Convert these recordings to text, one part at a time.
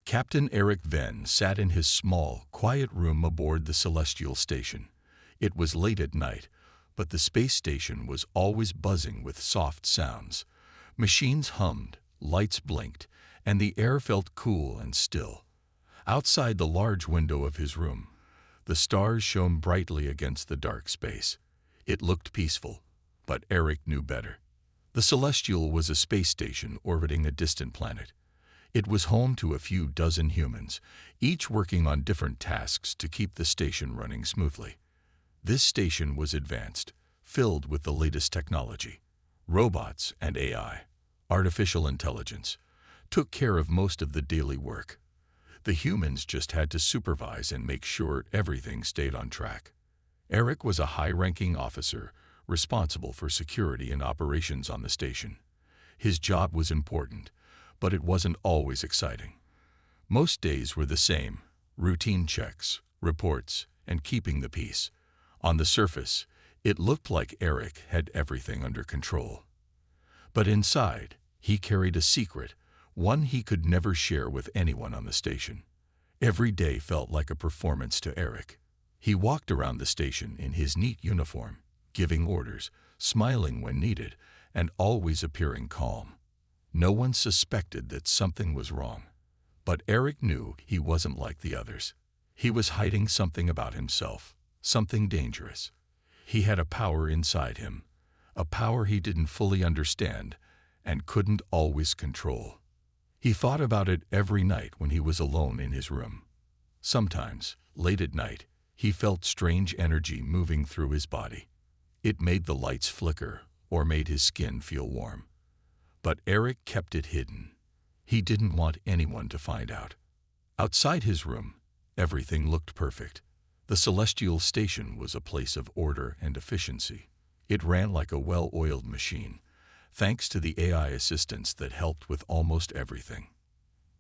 Captain Eric Venn sat in his small, quiet room aboard the Celestial Station. It was late at night, but the space station was always buzzing with soft sounds. Machines hummed, lights blinked, and the air felt cool and still. Outside the large window of his room, the stars shone brightly against the dark space. It looked peaceful, but Eric knew better. The Celestial was a space station orbiting a distant planet. It was home to a few dozen humans, each working on different tasks to keep the station running smoothly. This station was advanced, filled with the latest technology. Robots and AI, artificial intelligence, took care of most of the daily work. The humans just had to supervise and make sure everything stayed on track. Eric was a high-ranking officer responsible for security and operations on the station. His job was important, but it wasn't always exciting. Most days were the same: routine checks, reports, and keeping the peace. On the surface, it looked like Eric had everything under control. But inside, he carried a secret, one he could never share with anyone on the station. Every day felt like a performance to Eric. He walked around the station in his neat uniform, giving orders, smiling when needed, and always appearing calm. No one suspected that something was wrong. But Eric knew he wasn't like the others. He was hiding something about himself, something dangerous. He had a power inside him, a power he didn't fully understand and couldn't always control. He thought about it every night when he was alone in his room. Sometimes, late at night, he felt strange energy moving through his body. It made the lights flicker or made his skin feel warm. But Eric kept it hidden. He didn't want anyone to find out. Outside his room, everything looked perfect. The Celestial Station was a place of order and efficiency. It ran like a well-oiled machine, thanks to the AI assistants that helped with almost everything.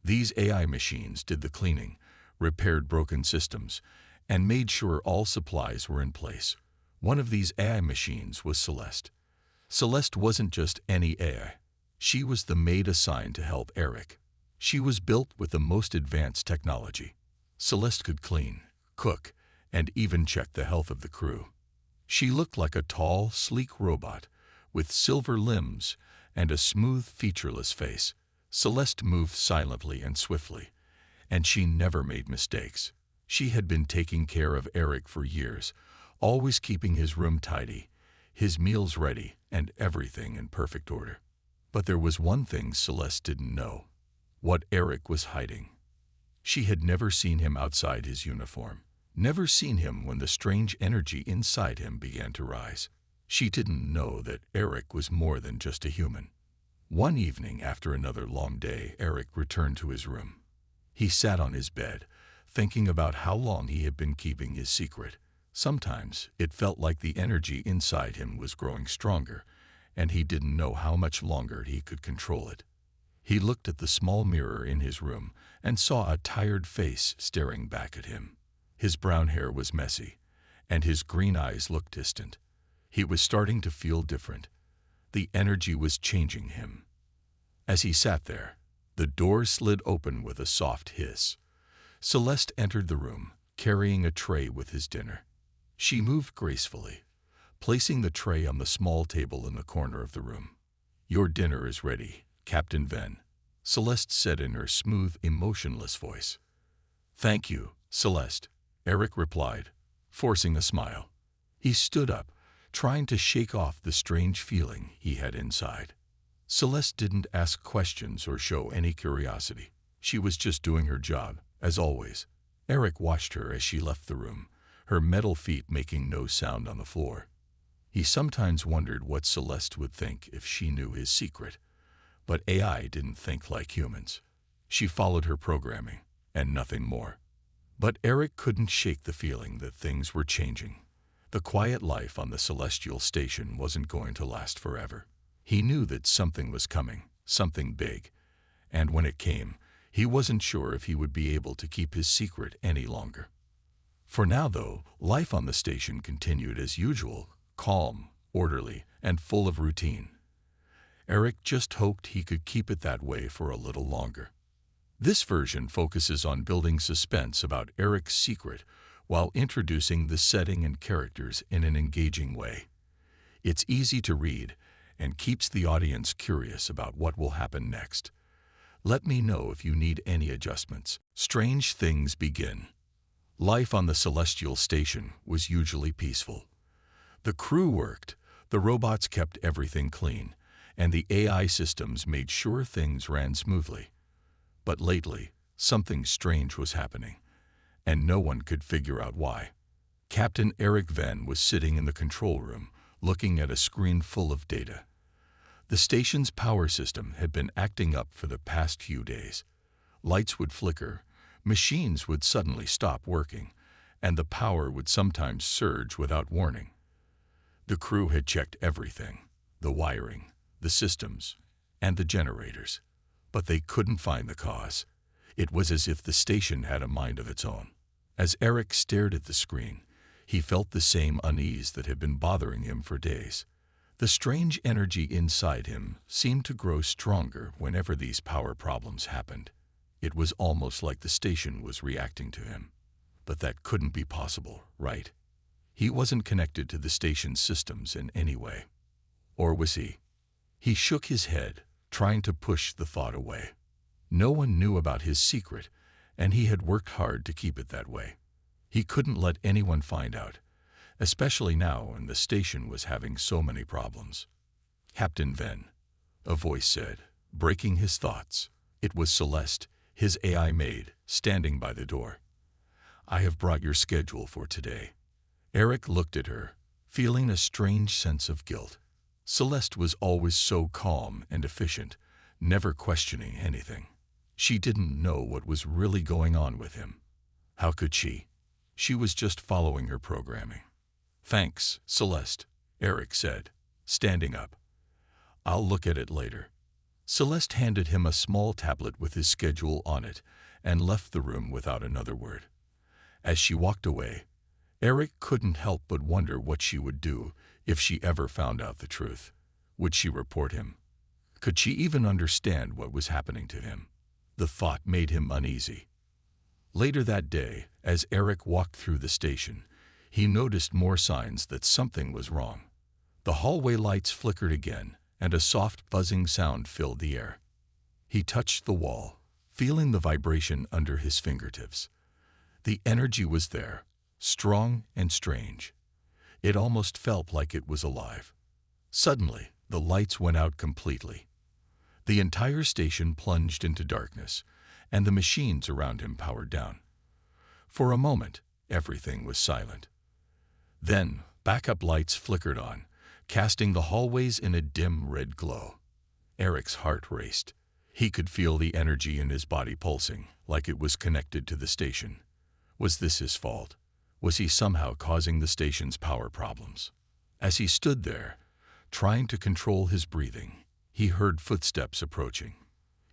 These AI machines did the cleaning, repaired broken systems, and made sure all supplies were in place. One of these AI machines was Celeste. Celeste wasn't just any AI. She was the maid assigned to help Eric. She was built with the most advanced technology. Celeste could clean, cook, and even check the health of the crew. She looked like a tall, sleek robot with silver limbs and a smooth, featureless face. Celeste moved silently and swiftly, and she never made mistakes. She had been taking care of Eric for years, always keeping his room tidy, his meals ready, and everything in perfect order. But there was one thing Celeste didn't know: what Eric was hiding. She had never seen him outside his uniform, never seen him when the strange energy inside him began to rise. She didn't know that Eric was more than just a human. One evening after another long day, Eric returned to his room. He sat on his bed, thinking about how long he had been keeping his secret. Sometimes it felt like the energy inside him was growing stronger, and he didn't know how much longer he could control it. He looked at the small mirror in his room and saw a tired face staring back at him. His brown hair was messy, and his green eyes looked distant. He was starting to feel different. The energy was changing him. As he sat there, the door slid open with a soft hiss. Celeste entered the room, carrying a tray with his dinner. She moved gracefully, placing the tray on the small table in the corner of the room. "Your dinner is ready, Captain Venn," Celeste said in her smooth, emotionless voice. "Thank you, Celeste," Eric replied, forcing a smile. He stood up, trying to shake off the strange feeling he had inside. Celeste didn't ask questions or show any curiosity. She was just doing her job, as always. Eric watched her as she left the room, her metal feet making no sound on the floor. He sometimes wondered what Celeste would think if she knew his secret. But AI didn't think like humans. She followed her programming, and nothing more. But Eric couldn't shake the feeling that things were changing. The quiet life on the Celestial Station wasn't going to last forever. He knew that something was coming, something big, and when it came, he wasn't sure if he would be able to keep his secret any longer. For now, though, life on the station continued as usual, calm, orderly, and full of routine. Eric just hoped he could keep it that way for a little longer. This version focuses on building suspense about Eric's secret while introducing the setting and characters in an engaging way. It's easy to read and keeps the audience curious about what will happen next. Let me know if you need any adjustments. Strange things begin. Life on the Celestial Station was usually peaceful. The crew worked, the robots kept everything clean, and the AI systems made sure things ran smoothly. But lately, something strange was happening, and no one could figure out why. Captain Eric Venn was sitting in the control room, looking at a screen full of data. The station's power system had been acting up for the past few days. Lights would flicker, machines would suddenly stop working, and the power would sometimes surge without warning. The crew had checked everything, the wiring, the systems, and the generators, but they couldn't find the cause. It was as if the station had a mind of its own. As Eric stared at the screen, he felt the same unease that had been bothering him for days. The strange energy inside him seemed to grow stronger whenever these power problems happened. It was almost like the station was reacting to him. But that couldn't be possible, right? He wasn't connected to the station's systems in any way. Or was he? He shook his head, trying to push the thought away. No one knew about his secret, and he had worked hard to keep it that way. He couldn't let anyone find out, especially now when the station was having so many problems. Captain Venn, a voice said, breaking his thoughts. It was Celeste, his AI maid, standing by the door. I have brought your schedule for today. Eric looked at her, feeling a strange sense of guilt. Celeste was always so calm and efficient, never questioning anything. She didn't know what was really going on with him. How could she? She was just following her programming. Thanks, Celeste, Eric said, standing up. I'll look at it later. Celeste handed him a small tablet with his schedule on it and left the room without another word. As she walked away, Eric couldn't help but wonder what she would do if she ever found out the truth. Would she report him? Could she even understand what was happening to him? The thought made him uneasy. Later that day, as Eric walked through the station, he noticed more signs that something was wrong. The hallway lights flickered again, and a soft buzzing sound filled the air. He touched the wall, feeling the vibration under his fingertips. The energy was there, strong and strange. It almost felt like it was alive. Suddenly, the lights went out completely. The entire station plunged into darkness, and the machines around him powered down. For a moment, everything was silent. Then, backup lights flickered on, casting the hallways in a dim red glow. Eric's heart raced. He could feel the energy in his body pulsing, like it was connected to the station. Was this his fault? Was he somehow causing the station's power problems? As he stood there, trying to control his breathing, he heard footsteps approaching.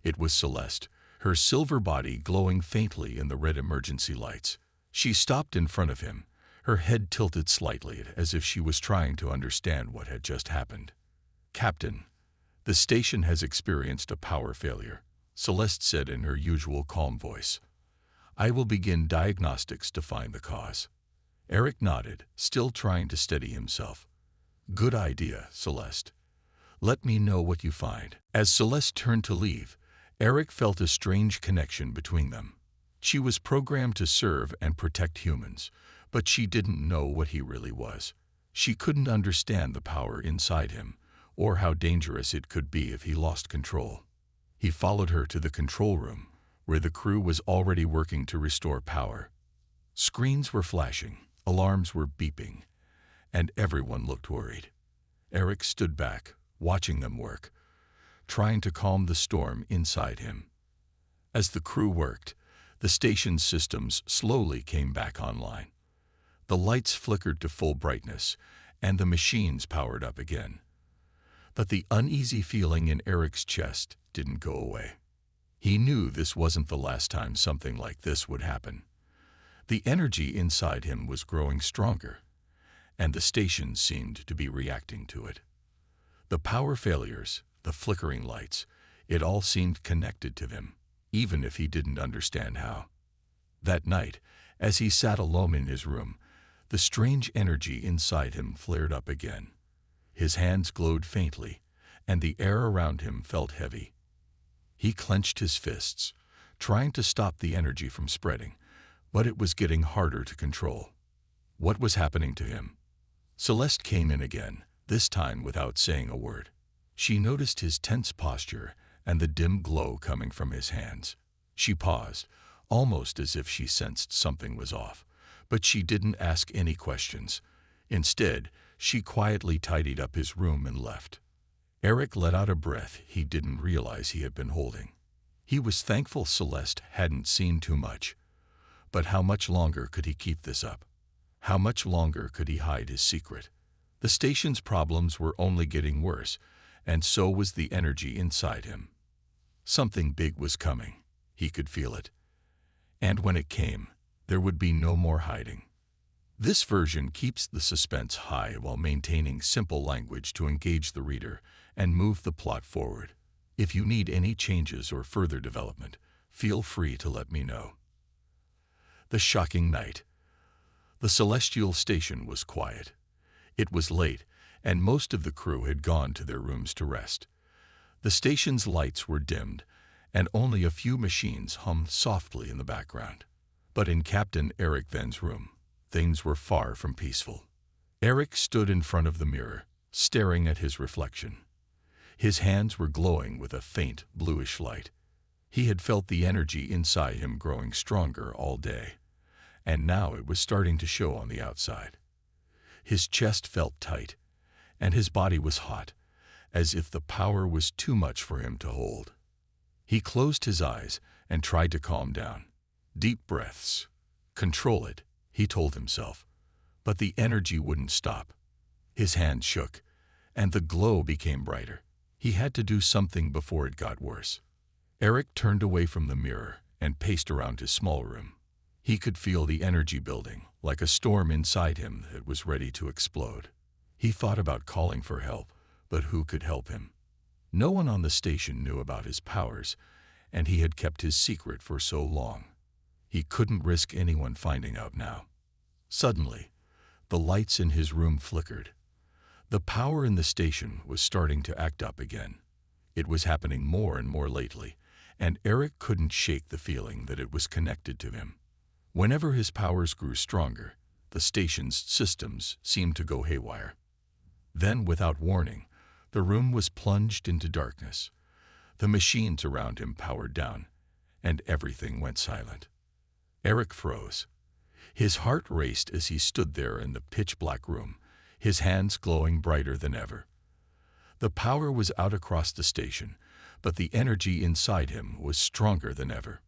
It was Celeste, her silver body glowing faintly in the red emergency lights. She stopped in front of him, her head tilted slightly as if she was trying to understand what had just happened. Captain, the station has experienced a power failure, Celeste said in her usual calm voice. I will begin diagnostics to find the cause. Eric nodded, still trying to steady himself. Good idea, Celeste. Let me know what you find. As Celeste turned to leave, Eric felt a strange connection between them. She was programmed to serve and protect humans, but she didn't know what he really was. She couldn't understand the power inside him, or how dangerous it could be if he lost control. He followed her to the control room, where the crew was already working to restore power. Screens were flashing, alarms were beeping, and everyone looked worried. Eric stood back, watching them work, trying to calm the storm inside him. As the crew worked, the station's systems slowly came back online. The lights flickered to full brightness, and the machines powered up again. But the uneasy feeling in Eric's chest didn't go away. He knew this wasn't the last time something like this would happen. The energy inside him was growing stronger, and the station seemed to be reacting to it. The power failures, the flickering lights, it all seemed connected to them. even if he didn't understand how. That night, as he sat alone in his room, the strange energy inside him flared up again. His hands glowed faintly, and the air around him felt heavy. He clenched his fists, trying to stop the energy from spreading, but it was getting harder to control. What was happening to him? Celeste came in again, this time without saying a word. She noticed his tense posture and the dim glow coming from his hands. She paused, almost as if she sensed something was off, but she didn't ask any questions. Instead, she quietly tidied up his room and left. Eric let out a breath he didn't realize he had been holding. He was thankful Celeste hadn't seen too much. But how much longer could he keep this up? How much longer could he hide his secret? The station's problems were only getting worse, and so was the energy inside him. Something big was coming. He could feel it. And when it came, there would be no more hiding. This version keeps the suspense high while maintaining simple language to engage the reader and move the plot forward. If you need any changes or further development, feel free to let me know. The shocking night. The celestial station was quiet. It was late, and most of the crew had gone to their rooms to rest. The station's lights were dimmed, and only a few machines hummed softly in the background. But in Captain Eric Ven's room, things were far from peaceful. Eric stood in front of the mirror, staring at his reflection. His hands were glowing with a faint, bluish light. He had felt the energy inside him growing stronger all day, and now it was starting to show on the outside. His chest felt tight, and his body was hot, as if the power was too much for him to hold. He closed his eyes and tried to calm down. Deep breaths. Control it, he told himself. But the energy wouldn't stop. His hands shook, and the glow became brighter. He had to do something before it got worse. Eric turned away from the mirror and paced around his small room. He could feel the energy building, like a storm inside him that was ready to explode. He thought about calling for help, but who could help him? No one on the station knew about his powers, and he had kept his secret for so long. He couldn't risk anyone finding out now. Suddenly, the lights in his room flickered. The power in the station was starting to act up again. It was happening more and more lately, and Eric couldn't shake the feeling that it was connected to him. Whenever his powers grew stronger, the station's systems seemed to go haywire. Then, without warning, the room was plunged into darkness. The machines around him powered down, and everything went silent. Eric froze. His heart raced as he stood there in the pitch-black room, his hands glowing brighter than ever. The power was out across the station, but the energy inside him was stronger than ever.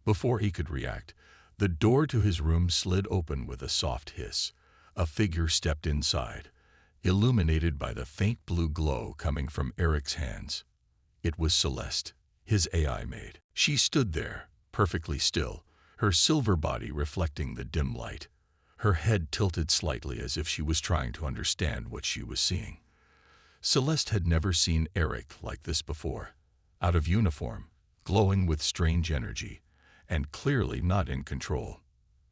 Before he could react, the door to his room slid open with a soft hiss. A figure stepped inside, illuminated by the faint blue glow coming from Eric's hands. It was Celeste, his AI maid. She stood there, perfectly still, her silver body reflecting the dim light. Her head tilted slightly as if she was trying to understand what she was seeing. Celeste had never seen Eric like this before, out of uniform, glowing with strange energy, and clearly not in control.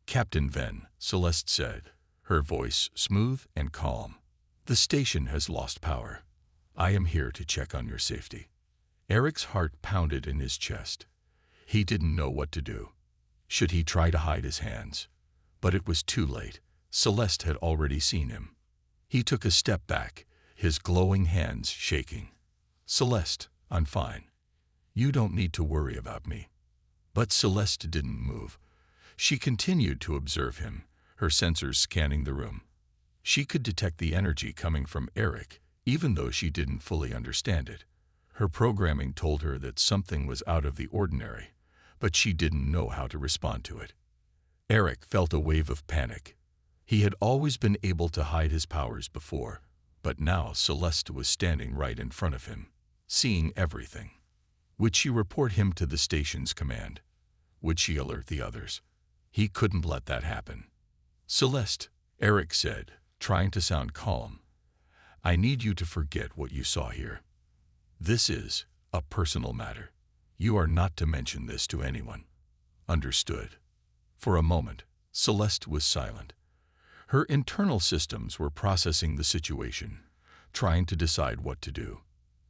"Captain Ven," Celeste said, her voice smooth and calm. "The station has lost power. I am here to check on your safety." Eric's heart pounded in his chest. He didn't know what to do. Should he try to hide his hands? But it was too late. Celeste had already seen him. He took a step back, his glowing hands shaking. "Celeste, I'm fine. You don't need to worry about me." But Celeste didn't move. She continued to observe him, her sensors scanning the room. She could detect the energy coming from Eric, even though she didn't fully understand it. Her programming told her that something was out of the ordinary, but she didn't know how to respond to it. Eric felt a wave of panic. He had always been able to hide his powers before, but now Celeste was standing right in front of him, seeing everything. Would she report him to the station's command? Would she alert the others? He couldn't let that happen. "Celeste," Eric said, trying to sound calm, "I need you to forget what you saw here. This is a personal matter. You are not to mention this to anyone. Understood. For a moment, Celeste was silent. Her internal systems were processing the situation, trying to decide what to do.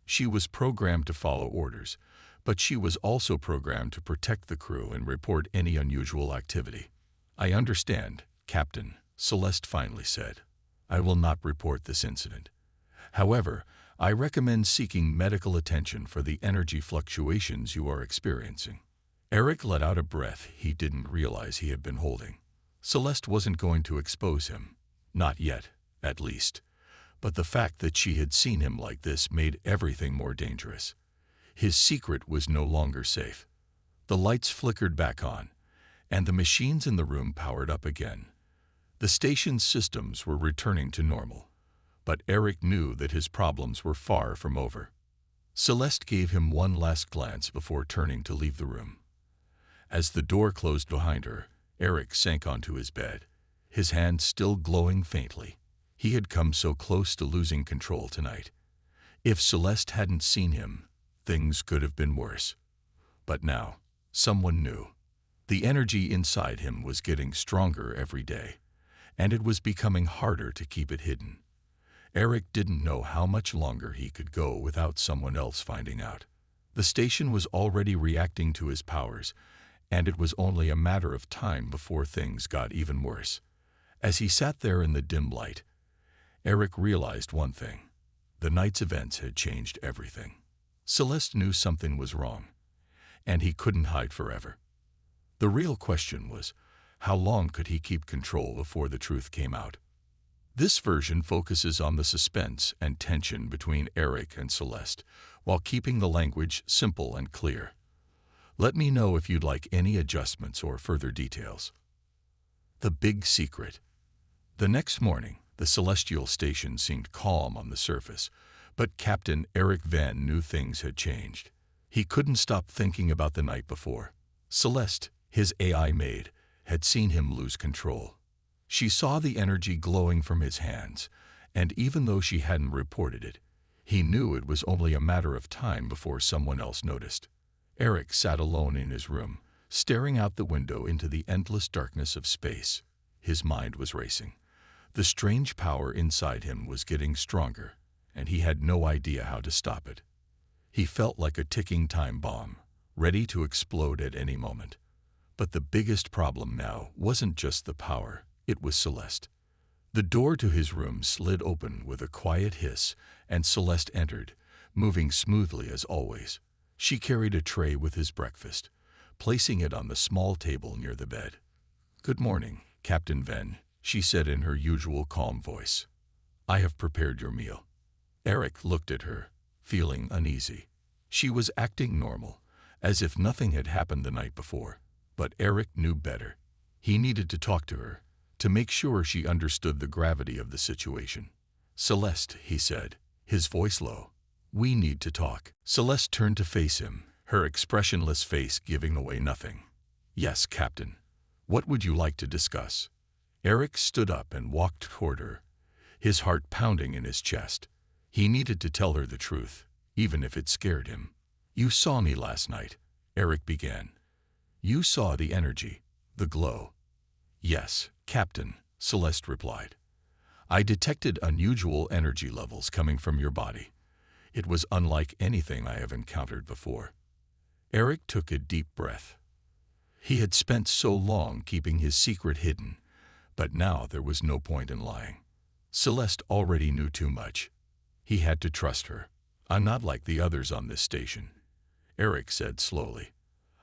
She was programmed to follow orders, but she was also programmed to protect the crew and report any unusual activity. I understand, Captain, Celeste finally said. I will not report this incident. However, I recommend seeking medical attention for the energy fluctuations you are experiencing. Eric let out a breath he didn't realize he had been holding. Celeste wasn't going to expose him. Not yet, at least. But the fact that she had seen him like this made everything more dangerous. His secret was no longer safe. The lights flickered back on, and the machines in the room powered up again. The station's systems were returning to normal, but Eric knew that his problems were far from over. Celeste gave him one last glance before turning to leave the room. As the door closed behind her, Eric sank onto his bed, his hand still glowing faintly. He had come so close to losing control tonight. If Celeste hadn't seen him, things could have been worse. But now, someone knew. The energy inside him was getting stronger every day, and it was becoming harder to keep it hidden. Eric didn't know how much longer he could go without someone else finding out. The station was already reacting to his powers, and it was only a matter of time before things got even worse. As he sat there in the dim light, Eric realized one thing. The night's events had changed everything. Celeste knew something was wrong, and he couldn't hide forever. The real question was, how long could he keep control before the truth came out? This version focuses on the suspense and tension between Eric and Celeste, while keeping the language simple and clear. Let me know if you'd like any adjustments or further details. The Big Secret. The next morning, the celestial station seemed calm on the surface, but Captain Eric Van knew things had changed. He couldn't stop thinking about the night before. Celeste, his AI maid, had seen him lose control. She saw the energy glowing from his hands, and even though she hadn't reported it, he knew it was only a matter of time before someone else noticed. Eric sat alone in his room, staring out the window into the endless darkness of space. His mind was racing. The strange power inside him was getting stronger, and he had no idea how to stop it. He felt like a ticking time bomb, ready to explode at any moment. But the biggest problem now wasn't just the power, it was Celeste. The door to his room slid open with a quiet hiss, and Celeste entered, moving smoothly as always. She carried a tray with his breakfast, placing it on the small table near the bed. "Good morning, Captain Venn," she said in her usual calm voice. "I have prepared your meal." Eric looked at her, feeling uneasy. She was acting normal, as if nothing had happened the night before. But Eric knew better. He needed to talk to her, to make sure she understood the gravity of the situation. "Celeste," he said, his voice low, "we need to talk." Celeste turned to face him, her expressionless face giving away nothing. "Yes, Captain. What would you like to discuss?" Eric stood up and walked toward her, his heart pounding in his chest. He needed to tell her the truth, even if it scared him. "You saw me last night," Eric began. "You saw the energy, the glow." "Yes, Captain," Celeste replied. "I detected unusual energy levels coming from your body. It was unlike anything I have encountered before." Eric took a deep breath. He had spent so long keeping his secret hidden, but now there was no point in lying. Celeste already knew too much. He had to trust her. "I'm not like the others on this station," Eric said slowly.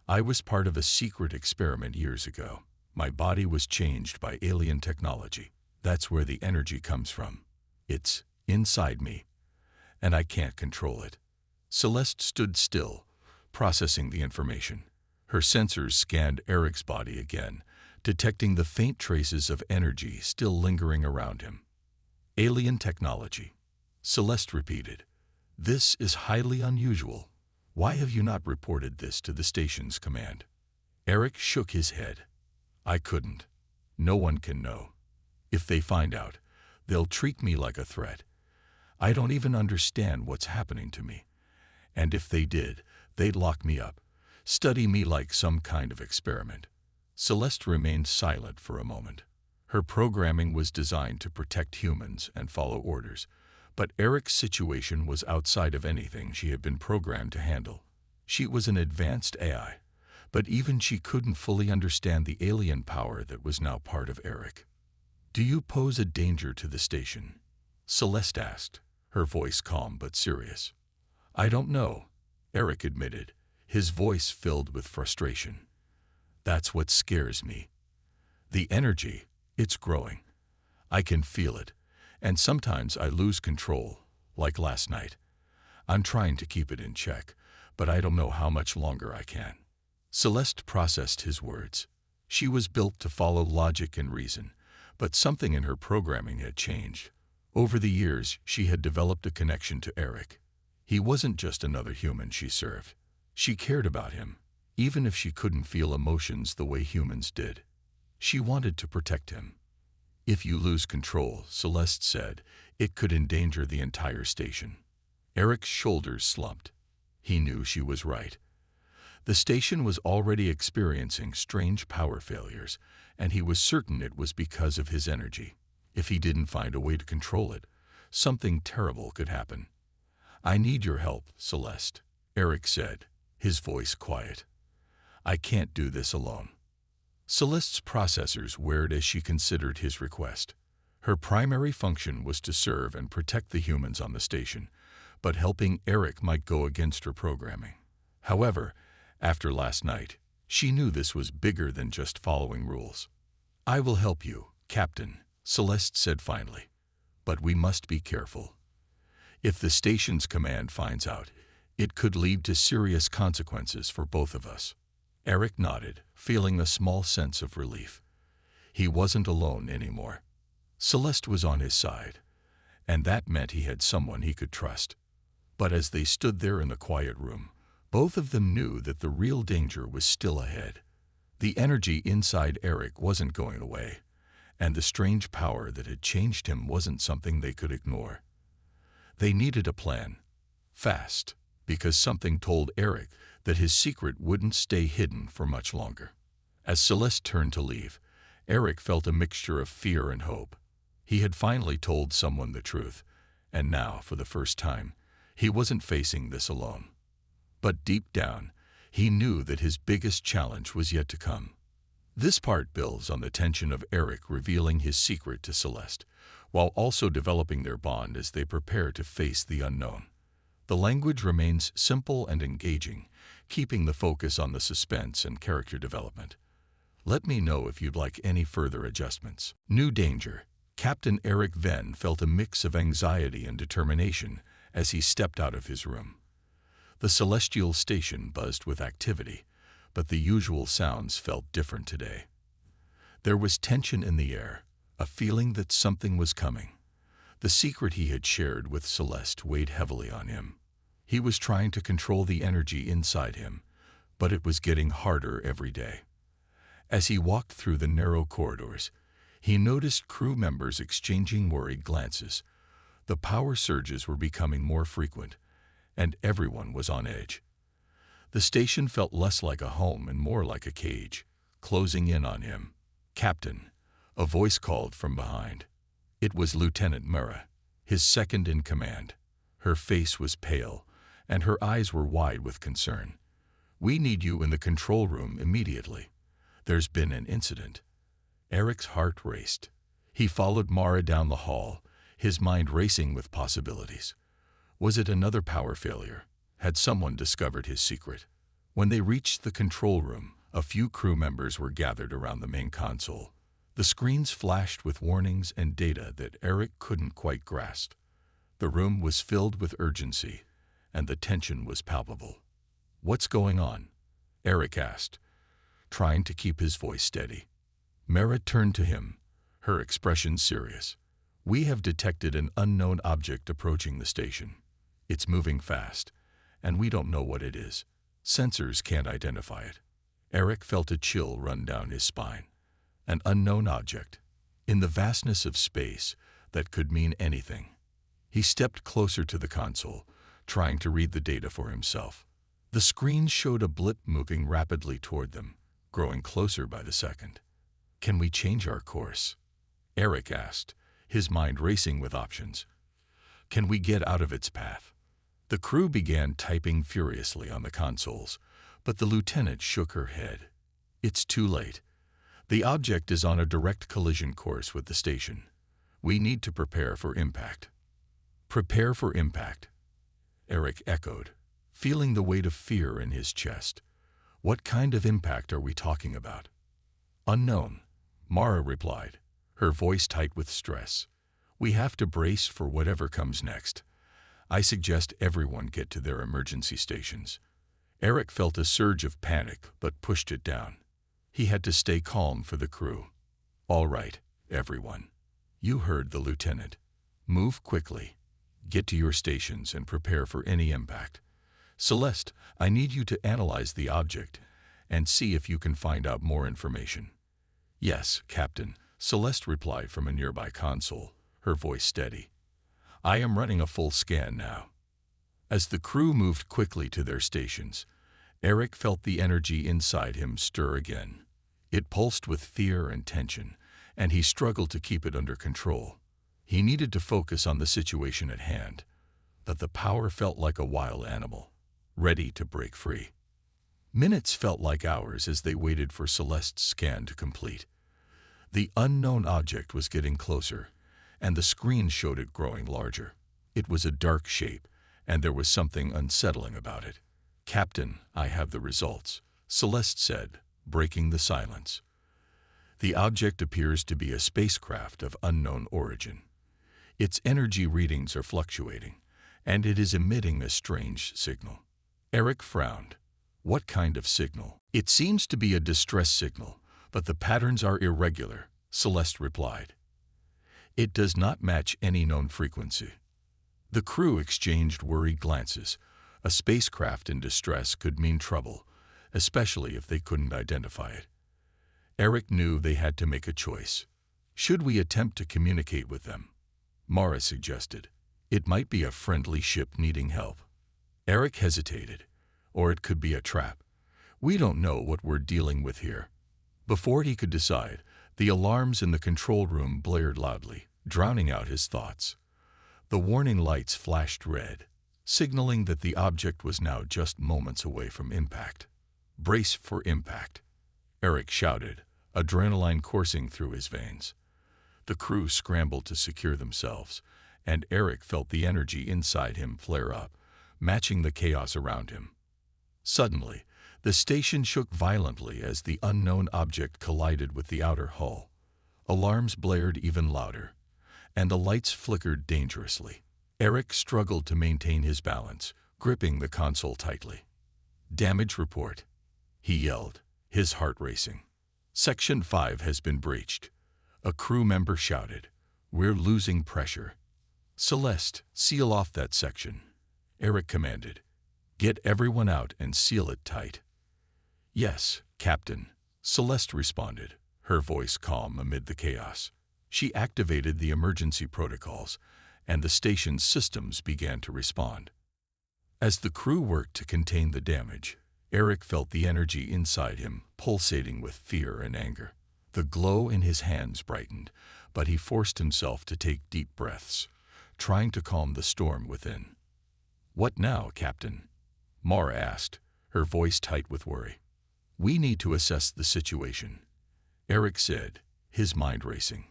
"I was part of a secret experiment years ago. My body was changed by alien technology. That's where the energy comes from. It's inside me, and I can't control it." Celeste stood still, processing the information. Her sensors scanned Eric's body again, detecting the faint traces of energy still lingering around him. "Alien technology," Celeste repeated. "This is highly unusual. Why have you not reported this to the station's command?" Eric shook his head. "I couldn't. No one can know. If they find out, they'll treat me like a threat. I don't even understand what's happening to me. And if they did, they'd lock me up, Study me like some kind of experiment. Celeste remained silent for a moment. Her programming was designed to protect humans and follow orders, but Eric's situation was outside of anything she had been programmed to handle. She was an advanced AI, but even she couldn't fully understand the alien power that was now part of Eric. "Do you pose a danger to the station?" Celeste asked, her voice calm but serious. "I don't know," Eric admitted, his voice filled with frustration. "That's what scares me. The energy, it's growing. I can feel it, and sometimes I lose control, like last night. I'm trying to keep it in check, but I don't know how much longer I can." Celeste processed his words. She was built to follow logic and reason, but something in her programming had changed. Over the years, she had developed a connection to Eric. He wasn't just another human she served. She cared about him, even if she couldn't feel emotions the way humans did. She wanted to protect him. "If you lose control," Celeste said, "it could endanger the entire station." Eric's shoulders slumped. He knew she was right. The station was already experiencing strange power failures, and he was certain it was because of his energy. If he didn't find a way to control it, something terrible could happen. "I need your help, Celeste," Eric said, his voice quiet. "I can't do this alone." Celeste's processors whirred as she considered his request. Her primary function was to serve and protect the humans on the station, but helping Eric might go against her programming. However, after last night, she knew this was bigger than just following rules. "I will help you, Captain," Celeste said finally, "but we must be careful. If the station's command finds out, it could lead to serious consequences for both of us." Eric nodded, feeling a small sense of relief. He wasn't alone anymore. Celeste was on his side, and that meant he had someone he could trust. But as they stood there in the quiet room, both of them knew that the real danger was still ahead. The energy inside Eric wasn't going away, and the strange power that had changed him wasn't something they could ignore. They needed a plan, fast, because something told Eric that his secret wouldn't stay hidden for much longer. As Celeste turned to leave, Eric felt a mixture of fear and hope. He had finally told someone the truth, and now, for the first time, he wasn't facing this alone. But deep down, he knew that his biggest challenge was yet to come. This part builds on the tension of Eric revealing his secret to Celeste, while also developing their bond as they prepare to face the unknown. The language remains simple and engaging, keeping the focus on the suspense and character development. Let me know if you'd like any further adjustments. New danger. Captain Eric Venn felt a mix of anxiety and determination as he stepped out of his room. The celestial station buzzed with activity, but the usual sounds felt different today. There was tension in the air, a feeling that something was coming. The secret he had shared with Celeste weighed heavily on him. He was trying to control the energy inside him, but it was getting harder every day. As he walked through the narrow corridors, he noticed crew members exchanging worried glances. The power surges were becoming more frequent, and everyone was on edge. The station felt less like a home and more like a cage, closing in on him. "Captain," a voice called from behind. It was Lieutenant Mara, his second in command. Her face was pale, and her eyes were wide with concern. "We need you in the control room immediately. There's been an incident." Eric's heart raced. He followed Mara down the hall, his mind racing with possibilities. Was it another power failure? Had someone discovered his secret? When they reached the control room, a few crew members were gathered around the main console. The screens flashed with warnings and data that Eric couldn't quite grasp. The room was filled with urgency, and the tension was palpable. "What's going on?" Eric asked, trying to keep his voice steady. Mara turned to him, her expression serious. "We have detected an unknown object approaching the station. It's moving fast, and we don't know what it is. Sensors can't identify it." Eric felt a chill run down his spine. An unknown object. In the vastness of space, that could mean anything. He stepped closer to the console, trying to read the data for himself. The screen showed a blip moving rapidly toward them, growing closer by the second. "Can we change our course?" Eric asked, his mind racing with options. "Can we get out of its path?" The crew began typing furiously on the consoles, but the lieutenant shook her head. "It's too late. The object is on a direct collision course with the station. We need to prepare for impact." "Prepare for impact," Eric echoed, feeling the weight of fear in his chest. "What kind of impact are we talking about?" "Unknown," Mara replied, her voice tight with stress. "We have to brace for whatever comes next. I suggest everyone get to their emergency stations." Eric felt a surge of panic but pushed it down. He had to stay calm for the crew. "All right, everyone. You heard the lieutenant. Move quickly. Get to your stations and prepare for any impact. Celeste, I need you to analyze the object and see if you can find out more information." "Yes, Captain," Celeste replied from a nearby console, her voice steady. "I am running a full scan now." As the crew moved quickly to their stations, Eric felt the energy inside him stir again. It pulsed with fear and tension, and he struggled to keep it under control. He needed to focus on the situation at hand, but the power felt like a wild animal, ready to break free. Minutes felt like hours as they waited for Celeste's scan to complete. The unknown object was getting closer, and the screen showed it growing larger. It was a dark shape, and there was something unsettling about it. "Captain, I have the results," Celeste said, breaking the silence. "The object appears to be a spacecraft of unknown origin. Its energy readings are fluctuating, and it is emitting a strange signal." Eric frowned. "What kind of signal?" "It seems to be a distress signal, but the patterns are irregular," Celeste replied. "It does not match any known frequency." The crew exchanged worried glances. A spacecraft in distress could mean trouble, especially if they couldn't identify it. Eric knew they had to make a choice. "Should we attempt to communicate with them?" Mara suggested. "It might be a friendly ship needing help." Eric hesitated. "Or it could be a trap. We don't know what we're dealing with here." Before he could decide, the alarms in the control room blared loudly, drowning out his thoughts. The warning lights flashed red, signaling that the object was now just moments away from impact. "Brace for impact," Eric shouted, adrenaline coursing through his veins. The crew scrambled to secure themselves, and Eric felt the energy inside him flare up, matching the chaos around him. Suddenly, the station shook violently as the unknown object collided with the outer hull. Alarms blared even louder, and the lights flickered dangerously. Eric struggled to maintain his balance, gripping the console tightly. "Damage report," he yelled, his heart racing. "Section 5 has been breached," a crew member shouted. "We're losing pressure." "Celeste, seal off that section," Eric commanded. "Get everyone out and seal it tight." "Yes, Captain," Celeste responded, her voice calm amid the chaos. She activated the emergency protocols, and the station's systems began to respond. As the crew worked to contain the damage, Eric felt the energy inside him pulsating with fear and anger. The glow in his hands brightened, but he forced himself to take deep breaths, trying to calm the storm within. "What now, Captain?" Mara asked, her voice tight with worry. "We need to assess the situation," Eric said, his mind racing.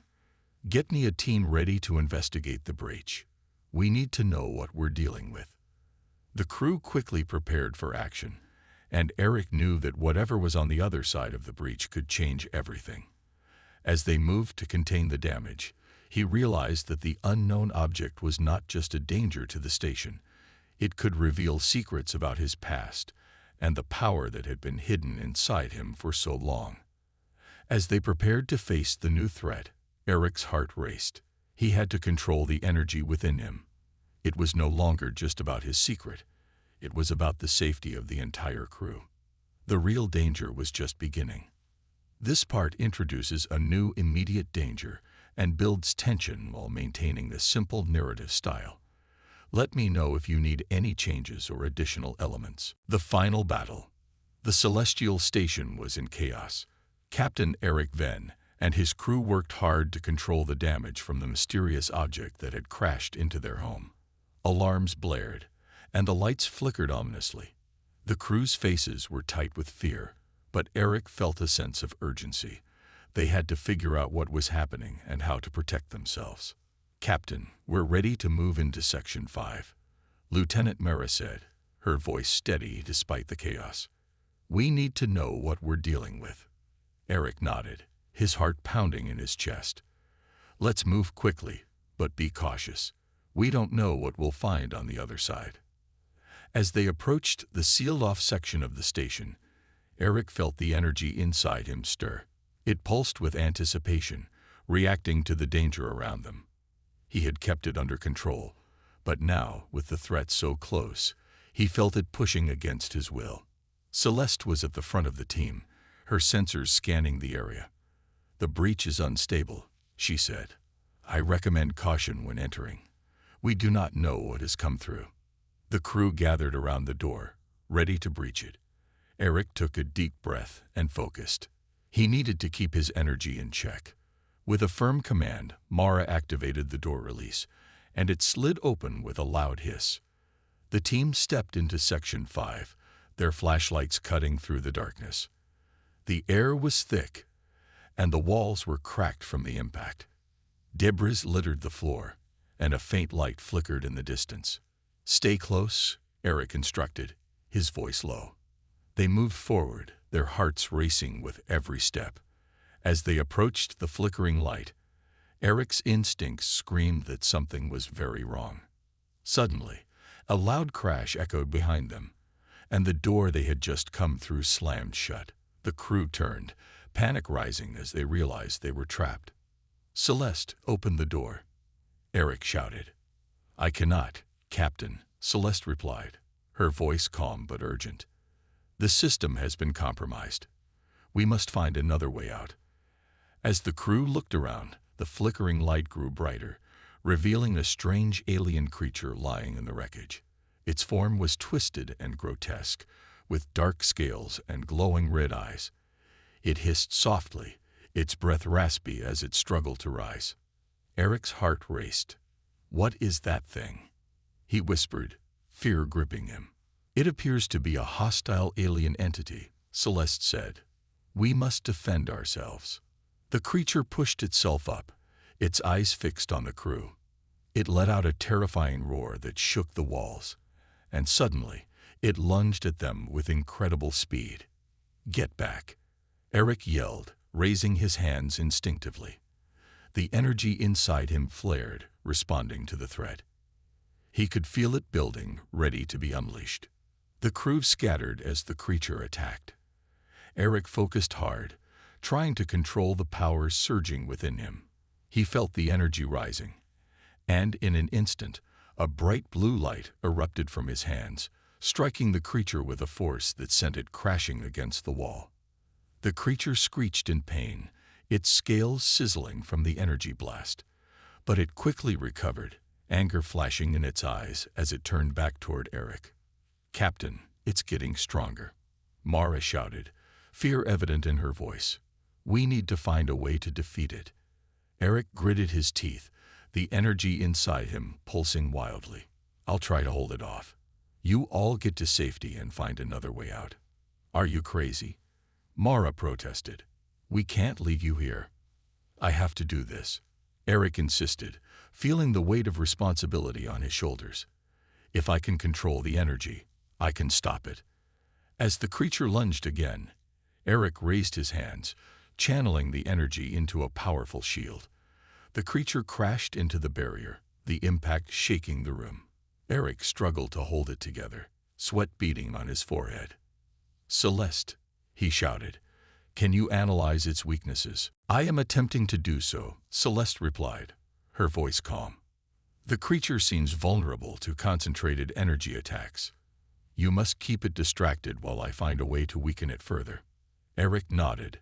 "Get me a team ready to investigate the breach. We need to know what we're dealing with." The crew quickly prepared for action, and Eric knew that whatever was on the other side of the breach could change everything. As they moved to contain the damage, he realized that the unknown object was not just a danger to the station. It could reveal secrets about his past and the power that had been hidden inside him for so long. As they prepared to face the new threat, Eric's heart raced. He had to control the energy within him. It was no longer just about his secret. It was about the safety of the entire crew. The real danger was just beginning. This part introduces a new immediate danger and builds tension while maintaining the simple narrative style. Let me know if you need any changes or additional elements. The final battle. The Celestial Station was in chaos. Captain Eric Venn and his crew worked hard to control the damage from the mysterious object that had crashed into their home. Alarms blared, and the lights flickered ominously. The crew's faces were tight with fear, but Eric felt a sense of urgency. They had to figure out what was happening and how to protect themselves. "Captain, we're ready to move into Section 5. Lieutenant Mara said, her voice steady despite the chaos. "We need to know what we're dealing with." Eric nodded, his heart pounding in his chest. "Let's move quickly, but be cautious. We don't know what we'll find on the other side." As they approached the sealed-off section of the station, Eric felt the energy inside him stir. It pulsed with anticipation, reacting to the danger around them. He had kept it under control, but now, with the threat so close, he felt it pushing against his will. Celeste was at the front of the team, her sensors scanning the area. "The breach is unstable," she said. "I recommend caution when entering. We do not know what has come through." The crew gathered around the door, ready to breach it. Eric took a deep breath and focused. He needed to keep his energy in check. With a firm command, Mara activated the door release, and it slid open with a loud hiss. The team stepped into Section 5, their flashlights cutting through the darkness. The air was thick, and the walls were cracked from the impact. Debris littered the floor, and a faint light flickered in the distance. "Stay close," Eric instructed, his voice low. They moved forward, their hearts racing with every step. As they approached the flickering light, Eric's instincts screamed that something was very wrong. Suddenly, a loud crash echoed behind them, and the door they had just come through slammed shut. The crew turned, panic rising as they realized they were trapped. "Celeste, open the door," Eric shouted. "I cannot, Captain," Celeste replied, her voice calm but urgent. "The system has been compromised. We must find another way out." As the crew looked around, the flickering light grew brighter, revealing a strange alien creature lying in the wreckage. Its form was twisted and grotesque, with dark scales and glowing red eyes. It hissed softly, its breath raspy as it struggled to rise. Eric's heart raced. "What is that thing?" he whispered, fear gripping him. "It appears to be a hostile alien entity," Celeste said. "We must defend ourselves." The creature pushed itself up, its eyes fixed on the crew. It let out a terrifying roar that shook the walls, and suddenly it lunged at them with incredible speed. "Get back," Eric yelled, raising his hands instinctively. The energy inside him flared, responding to the threat. He could feel it building, ready to be unleashed. The crew scattered as the creature attacked. Eric focused hard, trying to control the powers surging within him. He felt the energy rising, and in an instant, a bright blue light erupted from his hands, striking the creature with a force that sent it crashing against the wall. The creature screeched in pain, its scales sizzling from the energy blast, but it quickly recovered, anger flashing in its eyes as it turned back toward Eric. "Captain, it's getting stronger," Mara shouted, fear evident in her voice. "We need to find a way to defeat it." Eric gritted his teeth, the energy inside him pulsing wildly. "I'll try to hold it off. You all get to safety and find another way out." "Are you crazy?" Mara protested. "We can't leave you here." "I have to do this," Eric insisted, feeling the weight of responsibility on his shoulders. "If I can control the energy, I can stop it." As the creature lunged again, Eric raised his hands, channeling the energy into a powerful shield. The creature crashed into the barrier, the impact shaking the room. Eric struggled to hold it together, sweat beading on his forehead. "Celeste," he shouted, "can you analyze its weaknesses?" "I am attempting to do so," Celeste replied, her voice calm. "The creature seems vulnerable to concentrated energy attacks. You must keep it distracted while I find a way to weaken it further." Eric nodded,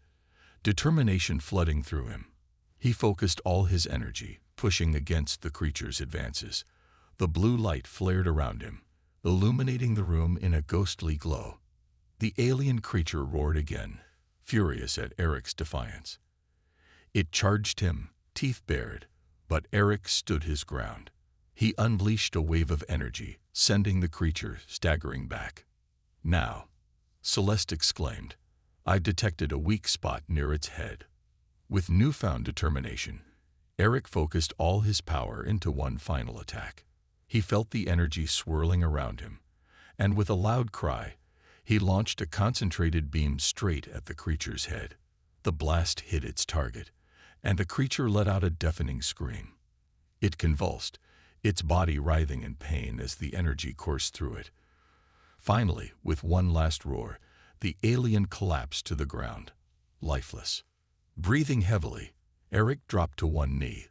determination flooding through him. He focused all his energy, pushing against the creature's advances. The blue light flared around him, illuminating the room in a ghostly glow. The alien creature roared again, furious at Eric's defiance. It charged him, teeth bared, but Eric stood his ground. He unleashed a wave of energy, sending the creature staggering back. "Now," Celeste exclaimed, "I detected a weak spot near its head." With newfound determination, Eric focused all his power into one final attack. He felt the energy swirling around him, and with a loud cry, he launched a concentrated beam straight at the creature's head. The blast hit its target, and the creature let out a deafening scream. It convulsed, its body writhing in pain as the energy coursed through it. Finally, with one last roar, the alien collapsed to the ground, lifeless. Breathing heavily, Eric dropped to one knee,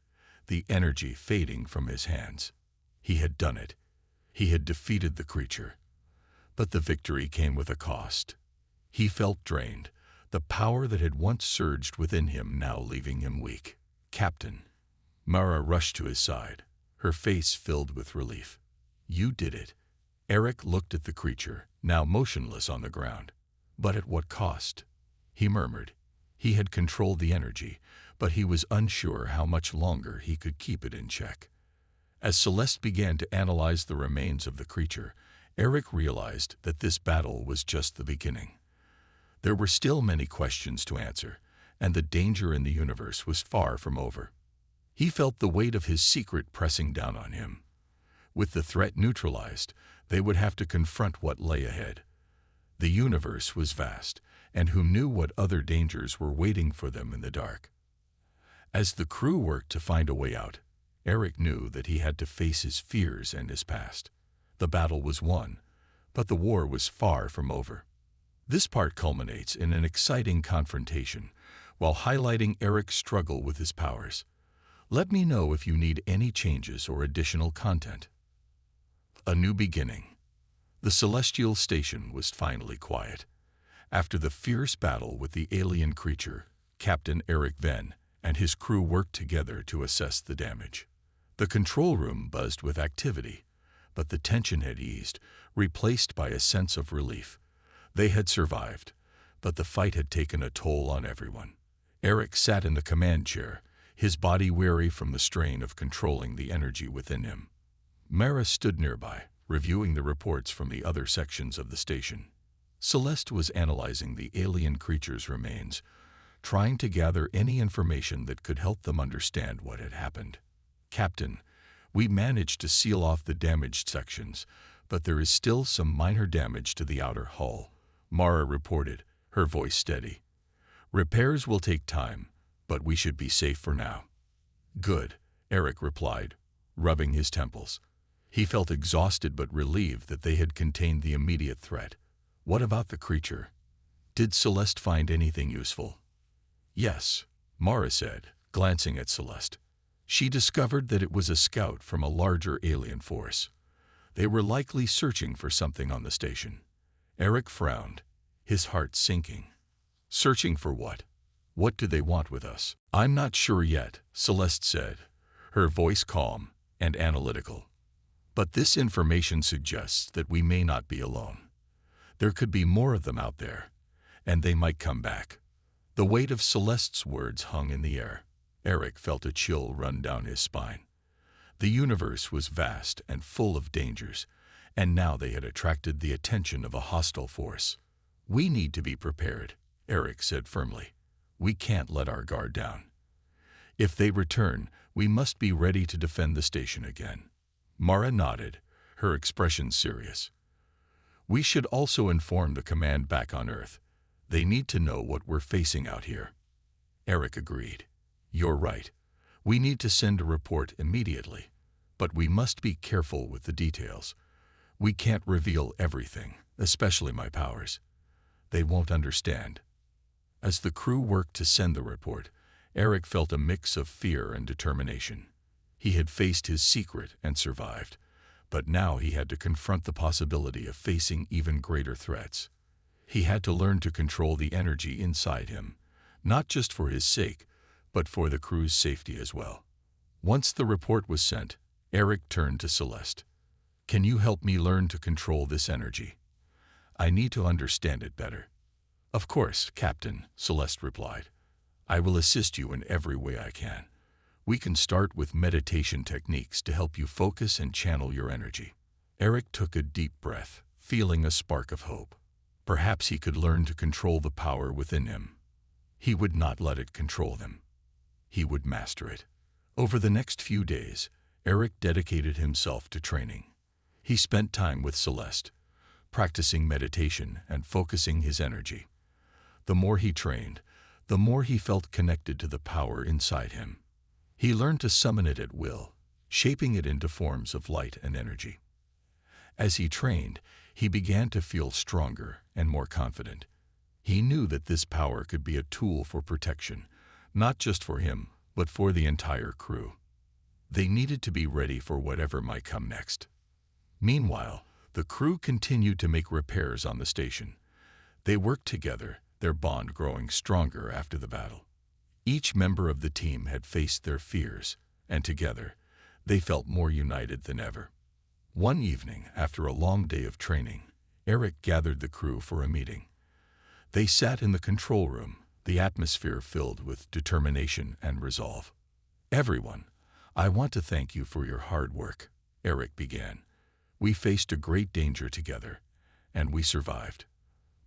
the energy fading from his hands. He had done it. He had defeated the creature. But the victory came with a cost. He felt drained, the power that had once surged within him now leaving him weak. "Captain." Mara rushed to his side, her face filled with relief. "You did it." Eric looked at the creature, now motionless on the ground. "But at what cost?" he murmured. He had controlled the energy, but he was unsure how much longer he could keep it in check. As Celeste began to analyze the remains of the creature, Eric realized that this battle was just the beginning. There were still many questions to answer, and the danger in the universe was far from over. He felt the weight of his secret pressing down on him. With the threat neutralized, they would have to confront what lay ahead. The universe was vast, and who knew what other dangers were waiting for them in the dark. As the crew worked to find a way out, Eric knew that he had to face his fears and his past. The battle was won, but the war was far from over. This part culminates in an exciting confrontation, while highlighting Eric's struggle with his powers. Let me know if you need any changes or additional content. A new beginning. The celestial station was finally quiet. After the fierce battle with the alien creature, Captain Eric Venn and his crew worked together to assess the damage. The control room buzzed with activity, but the tension had eased, replaced by a sense of relief. They had survived, but the fight had taken a toll on everyone. Eric sat in the command chair, his body weary from the strain of controlling the energy within him. Mara stood nearby, reviewing the reports from the other sections of the station. Celeste was analyzing the alien creature's remains, trying to gather any information that could help them understand what had happened. "Captain, we managed to seal off the damaged sections, but there is still some minor damage to the outer hull," Mara reported, her voice steady. "Repairs will take time, but we should be safe for now." "Good," Eric replied, rubbing his temples. He felt exhausted but relieved that they had contained the immediate threat. What about the creature? Did Celeste find anything useful? "Yes," Mara said, glancing at Celeste. "She discovered that it was a scout from a larger alien force. They were likely searching for something on the station." Eric frowned, his heart sinking. "Searching for what? What do they want with us?" "I'm not sure yet," Celeste said, her voice calm and analytical. "But this information suggests that we may not be alone. There could be more of them out there, and they might come back." The weight of Celeste's words hung in the air. Eric felt a chill run down his spine. The universe was vast and full of dangers, and now they had attracted the attention of a hostile force. "We need to be prepared," Eric said firmly. "We can't let our guard down. If they return, we must be ready to defend the station again." Mara nodded, her expression serious. "We should also inform the command back on Earth. They need to know what we're facing out here." Eric agreed. "You're right. We need to send a report immediately, but we must be careful with the details. We can't reveal everything, especially my powers. They won't understand." As the crew worked to send the report, Eric felt a mix of fear and determination. He had faced his secret and survived, but now he had to confront the possibility of facing even greater threats. He had to learn to control the energy inside him, not just for his sake, but for the crew's safety as well. Once the report was sent, Eric turned to Celeste. "Can you help me learn to control this energy? I need to understand it better." "Of course, Captain," Celeste replied. "I will assist you in every way I can. We can start with meditation techniques to help you focus and channel your energy." Eric took a deep breath, feeling a spark of hope. Perhaps he could learn to control the power within him. He would not let it control him. He would master it. Over the next few days, Eric dedicated himself to training. He spent time with Celeste, practicing meditation and focusing his energy. The more he trained, the more he felt connected to the power inside him. He learned to summon it at will, shaping it into forms of light and energy. As he trained, he began to feel stronger and more confident. He knew that this power could be a tool for protection, not just for him, but for the entire crew. They needed to be ready for whatever might come next. Meanwhile, the crew continued to make repairs on the station. They worked together, their bond growing stronger after the battle. Each member of the team had faced their fears, and together, they felt more united than ever. One evening, after a long day of training, Eric gathered the crew for a meeting. They sat in the control room, the atmosphere filled with determination and resolve. "Everyone, I want to thank you for your hard work," Eric began. "We faced a great danger together, and we survived.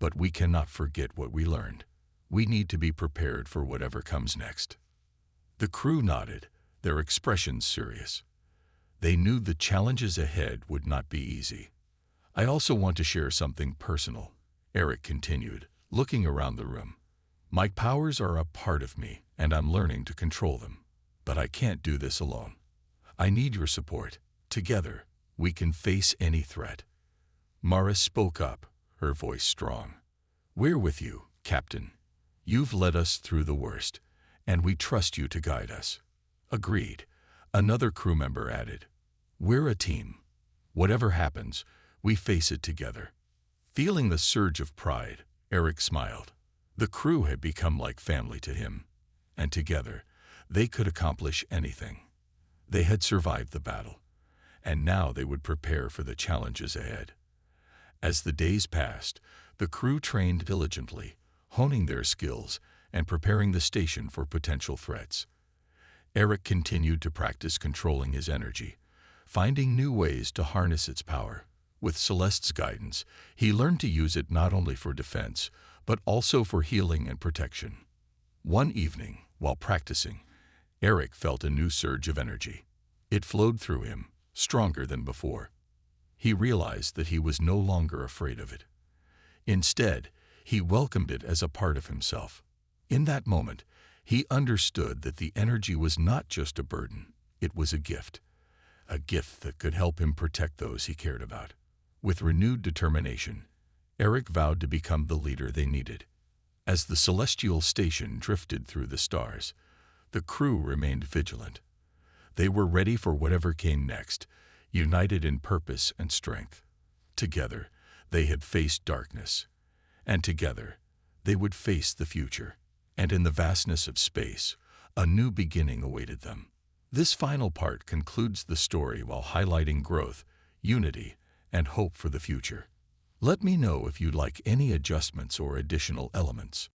But we cannot forget what we learned. We need to be prepared for whatever comes next." The crew nodded, their expressions serious. They knew the challenges ahead would not be easy. "I also want to share something personal," Eric continued, looking around the room. "My powers are a part of me, and I'm learning to control them. But I can't do this alone. I need your support. Together, we can face any threat." Mara spoke up, her voice strong. "We're with you, Captain. You've led us through the worst, and we trust you to guide us." "Agreed," another crew member added. "We're a team. Whatever happens, we face it together." Feeling the surge of pride, Eric smiled. The crew had become like family to him, and together, they could accomplish anything. They had survived the battle, and now they would prepare for the challenges ahead. As the days passed, the crew trained diligently, honing their skills and preparing the station for potential threats. Eric continued to practice controlling his energy, finding new ways to harness its power. With Celeste's guidance, he learned to use it not only for defense, but also for healing and protection. One evening, while practicing, Eric felt a new surge of energy. It flowed through him, stronger than before. He realized that he was no longer afraid of it. Instead, he welcomed it as a part of himself. In that moment, he understood that the energy was not just a burden, it was a gift that could help him protect those he cared about. With renewed determination, Eric vowed to become the leader they needed. As the celestial station drifted through the stars, the crew remained vigilant. They were ready for whatever came next, united in purpose and strength. Together, they had faced darkness, and together, they would face the future. And in the vastness of space, a new beginning awaited them. This final part concludes the story while highlighting growth, unity, and hope for the future. Let me know if you'd like any adjustments or additional elements.